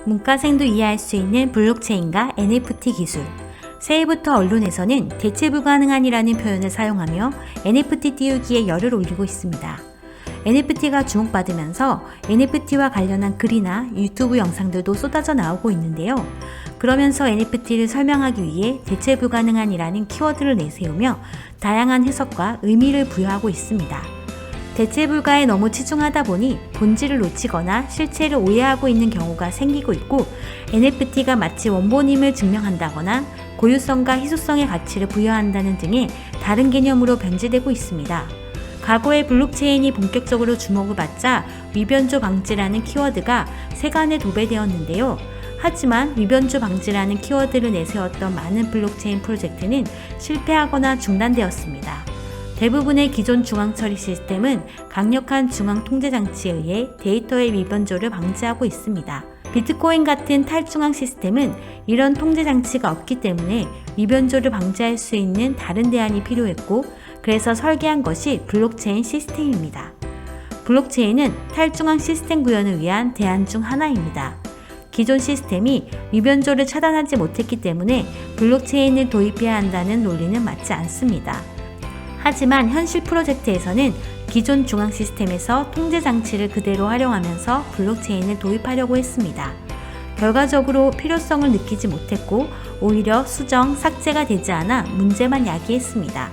문과생도 이해할 수 있는 블록체인과 NFT 기술. 새해부터 언론에서는 대체 불가능한이라는 표현을 사용하며 NFT 띄우기에 열을 올리고 있습니다. NFT가 주목받으면서 NFT와 관련한 글이나 유튜브 영상들도 쏟아져 나오고 있는데요. 그러면서 NFT를 설명하기 위해 대체 불가능한이라는 키워드를 내세우며 다양한 해석과 의미를 부여하고 있습니다. 대체 불가에 너무 치중하다 보니 본질을 놓치거나 실체를 오해하고 있는 경우가 생기고 있고, NFT가 마치 원본임을 증명한다거나 고유성과 희소성의 가치를 부여한다는 등의 다른 개념으로 변질되고 있습니다. 과거에 블록체인이 본격적으로 주목을 받자 위변조 방지라는 키워드가 세간에 도배되었는데요. 하지만 위변조 방지라는 키워드를 내세웠던 많은 블록체인 프로젝트는 실패하거나 중단되었습니다. 대부분의 기존 중앙 처리 시스템은 강력한 중앙 통제 장치에 의해 데이터의 위변조를 방지하고 있습니다. 비트코인 같은 탈중앙 시스템은 이런 통제 장치가 없기 때문에 위변조를 방지할 수 있는 다른 대안이 필요했고, 그래서 설계한 것이 블록체인 시스템입니다. 블록체인은 탈중앙 시스템 구현을 위한 대안 중 하나입니다. 기존 시스템이 위변조를 차단하지 못했기 때문에 블록체인을 도입해야 한다는 논리는 맞지 않습니다. 하지만 현실 프로젝트에서는 기존 중앙 시스템에서 통제 장치를 그대로 활용하면서 블록체인을 도입하려고 했습니다. 결과적으로 필요성을 느끼지 못했고 오히려 수정, 삭제가 되지 않아 문제만 야기했습니다.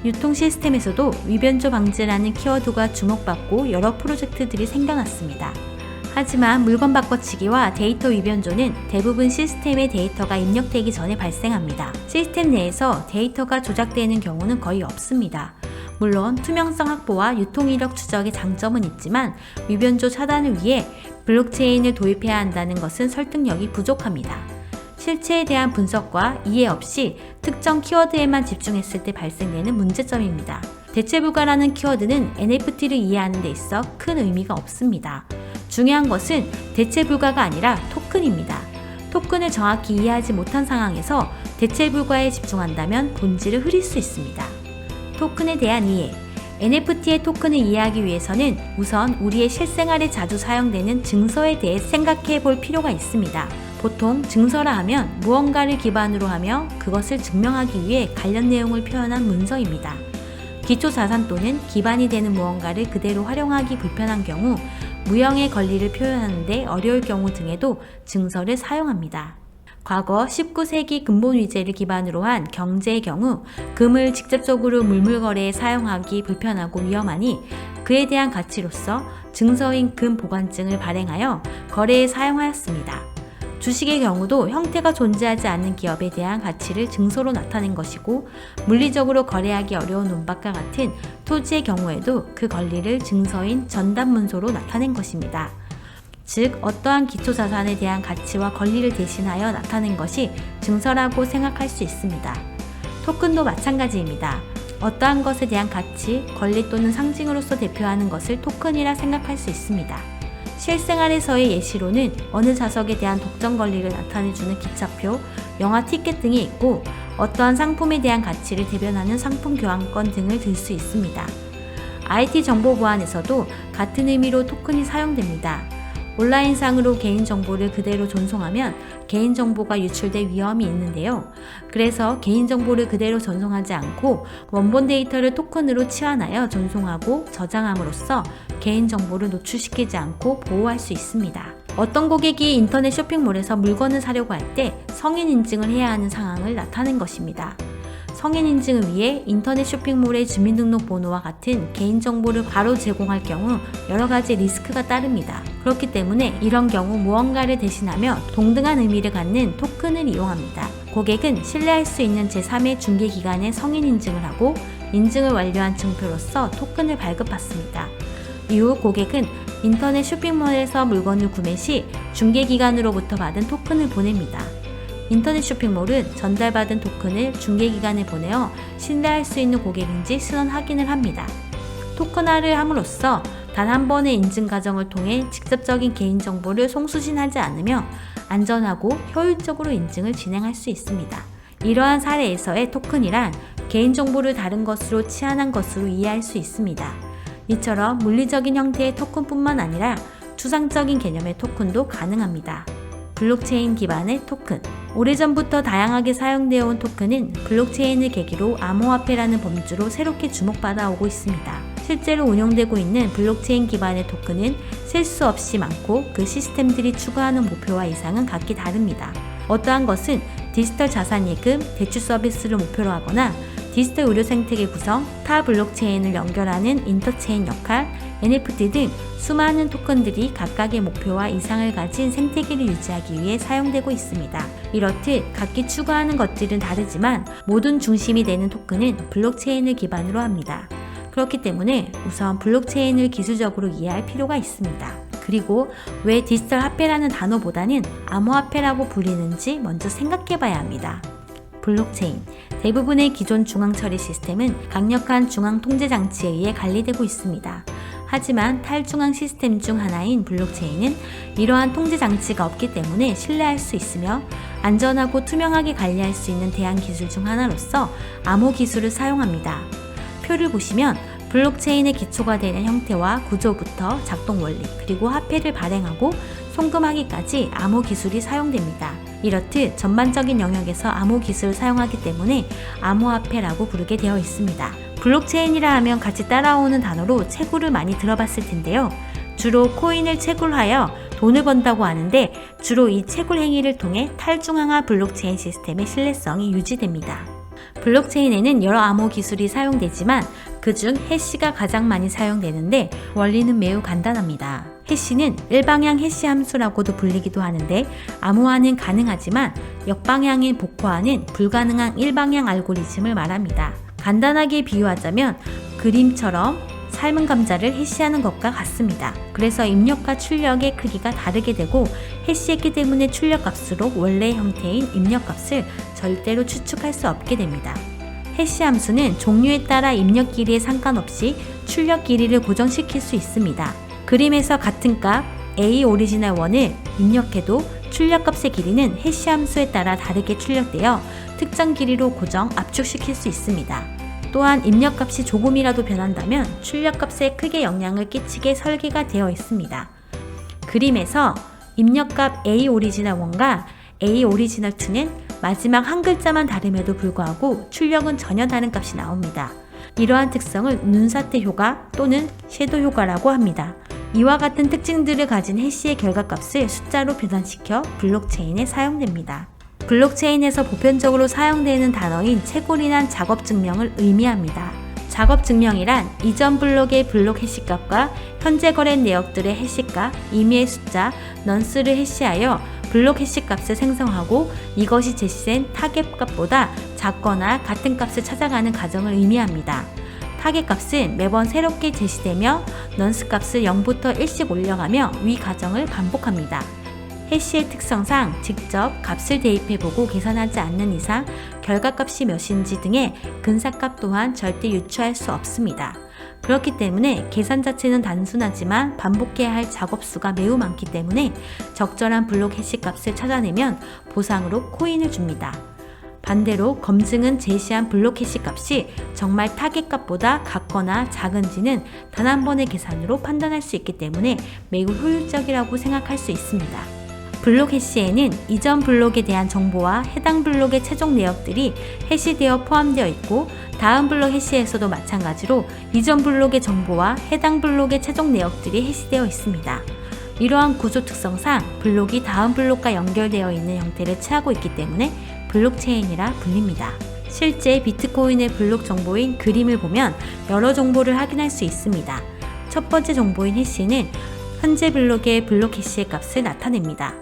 유통 시스템에서도 위변조 방지라는 키워드가 주목받고 여러 프로젝트들이 생겨났습니다. 하지만 물건 바꿔치기와 데이터 위변조는 대부분 시스템의 데이터가 입력되기 전에 발생합니다. 시스템 내에서 데이터가 조작되는 경우는 거의 없습니다. 물론 투명성 확보와 유통 이력 추적의 장점은 있지만 위변조 차단을 위해 블록체인을 도입해야 한다는 것은 설득력이 부족합니다. 실체에 대한 분석과 이해 없이 특정 키워드에만 집중했을 때 발생되는 문제점입니다. 대체 불가라는 키워드는 NFT를 이해하는 데 있어 큰 의미가 없습니다. 중요한 것은 대체 불가가 아니라 토큰입니다. 토큰을 정확히 이해하지 못한 상황에서 대체 불가에 집중한다면 본질을 흐릴 수 있습니다. 토큰에 대한 이해. NFT의 토큰을 이해하기 위해서는 우선 우리의 실생활에 자주 사용되는 증서에 대해 생각해 볼 필요가 있습니다. 보통 증서라 하면 무언가를 기반으로 하며 그것을 증명하기 위해 관련 내용을 표현한 문서입니다. 기초자산 또는 기반이 되는 무언가를 그대로 활용하기 불편한 경우, 무형의 권리를 표현하는데 어려울 경우 등에도 증서를 사용합니다. 과거 19세기 근본 위제를 기반으로 한 경제의 경우 금을 직접적으로 물물거래에 사용하기 불편하고 위험하니 그에 대한 가치로서 증서인 금 보관증을 발행하여 거래에 사용하였습니다. 주식의 경우도 형태가 존재하지 않는 기업에 대한 가치를 증서로 나타낸 것이고, 물리적으로 거래하기 어려운 운박과 같은 토지의 경우에도 그 권리를 증서인 전담문서로 나타낸 것입니다. 즉, 어떠한 기초자산에 대한 가치와 권리를 대신하여 나타낸 것이 증서라고 생각할 수 있습니다. 토큰도 마찬가지입니다. 어떠한 것에 대한 가치, 권리 또는 상징으로서 대표하는 것을 토큰이라 생각할 수 있습니다. 실생활에서의 예시로는 어느 좌석에 대한 독점 권리를 나타내주는 기차표, 영화 티켓 등이 있고, 어떠한 상품에 대한 가치를 대변하는 상품 교환권 등을 들 수 있습니다. IT 정보 보안에서도 같은 의미로 토큰이 사용됩니다. 온라인상으로 개인정보를 그대로 전송하면 개인정보가 유출될 위험이 있는데요. 그래서 개인정보를 그대로 전송하지 않고 원본 데이터를 토큰으로 치환하여 전송하고 저장함으로써 개인정보를 노출시키지 않고 보호할 수 있습니다. 어떤 고객이 인터넷 쇼핑몰에서 물건을 사려고 할 때 성인 인증을 해야 하는 상황을 나타낸 것입니다. 성인 인증을 위해 인터넷 쇼핑몰의 주민등록번호와 같은 개인정보를 바로 제공할 경우 여러 가지 리스크가 따릅니다. 그렇기 때문에 이런 경우 무언가를 대신하며 동등한 의미를 갖는 토큰을 이용합니다. 고객은 신뢰할 수 있는 제3의 중개기관에 성인 인증을 하고 인증을 완료한 증표로서 토큰을 발급받습니다. 이후 고객은 인터넷 쇼핑몰에서 물건을 구매 시 중개기관으로부터 받은 토큰을 보냅니다. 인터넷 쇼핑몰은 전달받은 토큰을 중개기관에 보내어 신뢰할 수 있는 고객인지 신원 확인을 합니다. 토큰화를 함으로써 단 한 번의 인증 과정을 통해 직접적인 개인정보를 송수신하지 않으며 안전하고 효율적으로 인증을 진행할 수 있습니다. 이러한 사례에서의 토큰이란 개인정보를 다른 것으로 치환한 것으로 이해할 수 있습니다. 이처럼 물리적인 형태의 토큰뿐만 아니라 추상적인 개념의 토큰도 가능합니다. 블록체인 기반의 토큰. 오래전부터 다양하게 사용되어 온 토큰은 블록체인을 계기로 암호화폐라는 범주로 새롭게 주목받아 오고 있습니다. 실제로 운영되고 있는 블록체인 기반의 토큰은 셀 수 없이 많고 그 시스템들이 추구하는 목표와 이상은 각기 다릅니다. 어떠한 것은 디지털 자산 예금, 대출 서비스를 목표로 하거나 디지털 의료 생태계 구성, 타 블록체인을 연결하는 인터체인 역할, NFT 등 수많은 토큰들이 각각의 목표와 이상을 가진 생태계를 유지하기 위해 사용되고 있습니다. 이렇듯 각기 추구하는 것들은 다르지만 모든 중심이 되는 토큰은 블록체인을 기반으로 합니다. 그렇기 때문에 우선 블록체인을 기술적으로 이해할 필요가 있습니다. 그리고 왜 디지털 화폐라는 단어보다는 암호화폐라고 불리는지 먼저 생각해 봐야 합니다. 블록체인. 대부분의 기존 중앙 처리 시스템은 강력한 중앙 통제 장치에 의해 관리되고 있습니다. 하지만 탈중앙 시스템 중 하나인 블록체인은 이러한 통제 장치가 없기 때문에 신뢰할 수 있으며 안전하고 투명하게 관리할 수 있는 대안 기술 중 하나로서 암호 기술을 사용합니다. 표를 보시면 블록체인의 기초가 되는 형태와 구조부터 작동 원리, 그리고 화폐를 발행하고 송금하기까지 암호 기술이 사용됩니다. 이렇듯 전반적인 영역에서 암호 기술을 사용하기 때문에 암호화폐라고 부르게 되어 있습니다. 블록체인이라 하면 같이 따라오는 단어로 채굴을 많이 들어봤을 텐데요. 주로 코인을 채굴하여 돈을 번다고 하는데 주로 이 채굴 행위를 통해 탈중앙화 블록체인 시스템의 신뢰성이 유지됩니다. 블록체인에는 여러 암호 기술이 사용되지만 그중 해시가 가장 많이 사용되는데 원리는 매우 간단합니다. 해시는 일방향 해시 함수라고도 불리기도 하는데 암호화는 가능하지만 역방향인 복호화는 불가능한 일방향 알고리즘을 말합니다. 간단하게 비유하자면 그림처럼 삶은 감자를 해시하는 것과 같습니다. 그래서 입력과 출력의 크기가 다르게 되고 해시했기 때문에 출력값으로 원래 형태인 입력값을 절대로 추측할 수 없게 됩니다. 해시 함수는 종류에 따라 입력 길이에 상관없이 출력 길이를 고정시킬 수 있습니다. 그림에서 같은 값 A 오리지널 1을 입력해도 출력값의 길이는 해시 함수에 따라 다르게 출력되어 특정 길이로 고정 압축시킬 수 있습니다. 또한 입력값이 조금이라도 변한다면 출력값에 크게 영향을 끼치게 설계가 되어 있습니다. 그림에서 입력값 A 오리지널 1과 A 오리지널 2는 마지막 한 글자만 다름에도 불구하고 출력은 전혀 다른 값이 나옵니다. 이러한 특성을 눈사태 효과 또는 섀도우 효과라고 합니다. 이와 같은 특징들을 가진 해시의 결과값을 숫자로 변환시켜 블록체인에 사용됩니다. 블록체인에서 보편적으로 사용되는 단어인 채굴이란 작업 증명을 의미합니다. 작업 증명이란 이전 블록의 블록 해시값과 현재 거래 내역들의 해시값, 임의의 숫자, 넌스를 해시하여 블록 해시값을 생성하고 이것이 제시된 타겟값보다 작거나 같은 값을 찾아가는 과정을 의미합니다. 타겟값은 매번 새롭게 제시되며 넌스 값을 0부터 1씩 올려가며 위 과정을 반복합니다. 해시의 특성상 직접 값을 대입해보고 계산하지 않는 이상 결과값이 몇인지 등의 근사값 또한 절대 유추할 수 없습니다. 그렇기 때문에 계산 자체는 단순하지만 반복해야 할 작업수가 매우 많기 때문에 적절한 블록 해시 값을 찾아내면 보상으로 코인을 줍니다. 반대로 검증은 제시한 블록 해시 값이 정말 타겟 값보다 같거나 작은지는 단 한 번의 계산으로 판단할 수 있기 때문에 매우 효율적이라고 생각할 수 있습니다. 블록 해시에는 이전 블록에 대한 정보와 해당 블록의 최종 내역들이 해시되어 포함되어 있고 다음 블록 해시에서도 마찬가지로 이전 블록의 정보와 해당 블록의 최종 내역들이 해시되어 있습니다. 이러한 구조 특성상 블록이 다음 블록과 연결되어 있는 형태를 취하고 있기 때문에 블록체인이라 불립니다. 실제 비트코인의 블록 정보인 그림을 보면 여러 정보를 확인할 수 있습니다. 첫 번째 정보인 해시는 현재 블록의 블록 해시의 값을 나타냅니다.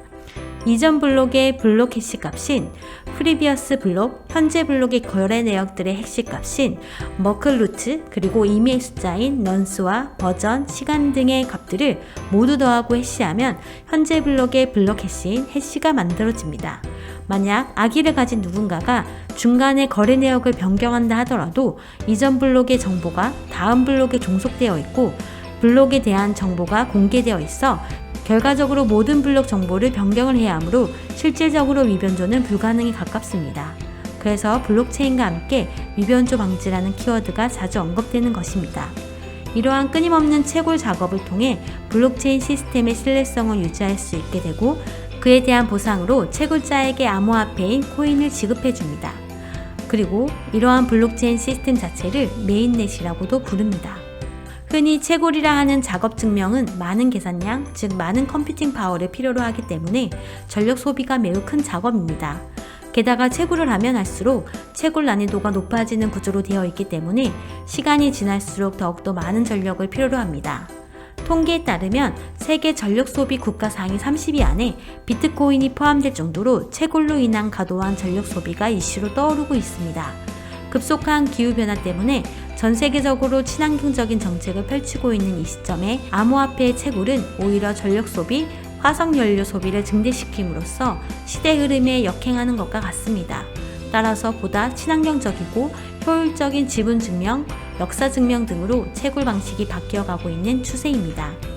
이전 블록의 블록 해시 값인 프리비어스 블록, 현재 블록의 거래 내역들의 해시 값인 머클 루트, 그리고 임의의 숫자인 넌스와 버전, 시간 등의 값들을 모두 더하고 해시하면 현재 블록의 블록 해시인 해시가 만들어집니다. 만약 악의를 가진 누군가가 중간에 거래 내역을 변경한다 하더라도 이전 블록의 정보가 다음 블록에 종속되어 있고 블록에 대한 정보가 공개되어 있어 결과적으로 모든 블록 정보를 변경을 해야 하므로 실질적으로 위변조는 불가능에 가깝습니다. 그래서 블록체인과 함께 위변조 방지라는 키워드가 자주 언급되는 것입니다. 이러한 끊임없는 채굴 작업을 통해 블록체인 시스템의 신뢰성을 유지할 수 있게 되고 그에 대한 보상으로 채굴자에게 암호화폐인 코인을 지급해줍니다. 그리고 이러한 블록체인 시스템 자체를 메인넷이라고도 부릅니다. 흔히 채굴이라 하는 작업 증명은 많은 계산량, 즉 많은 컴퓨팅 파워를 필요로 하기 때문에 전력 소비가 매우 큰 작업입니다. 게다가 채굴을 하면 할수록 채굴 난이도가 높아지는 구조로 되어 있기 때문에 시간이 지날수록 더욱더 많은 전력을 필요로 합니다. 통계에 따르면 세계 전력 소비 국가 상위 30위 안에 비트코인이 포함될 정도로 채굴로 인한 과도한 전력 소비가 이슈로 떠오르고 있습니다. 급속한 기후변화 때문에 전 세계적으로 친환경적인 정책을 펼치고 있는 이 시점에 암호화폐의 채굴은 오히려 전력 소비, 화석연료 소비를 증대시킴으로써 시대 흐름에 역행하는 것과 같습니다. 따라서 보다 친환경적이고 효율적인 지분 증명, 역사 증명 등으로 채굴 방식이 바뀌어가고 있는 추세입니다.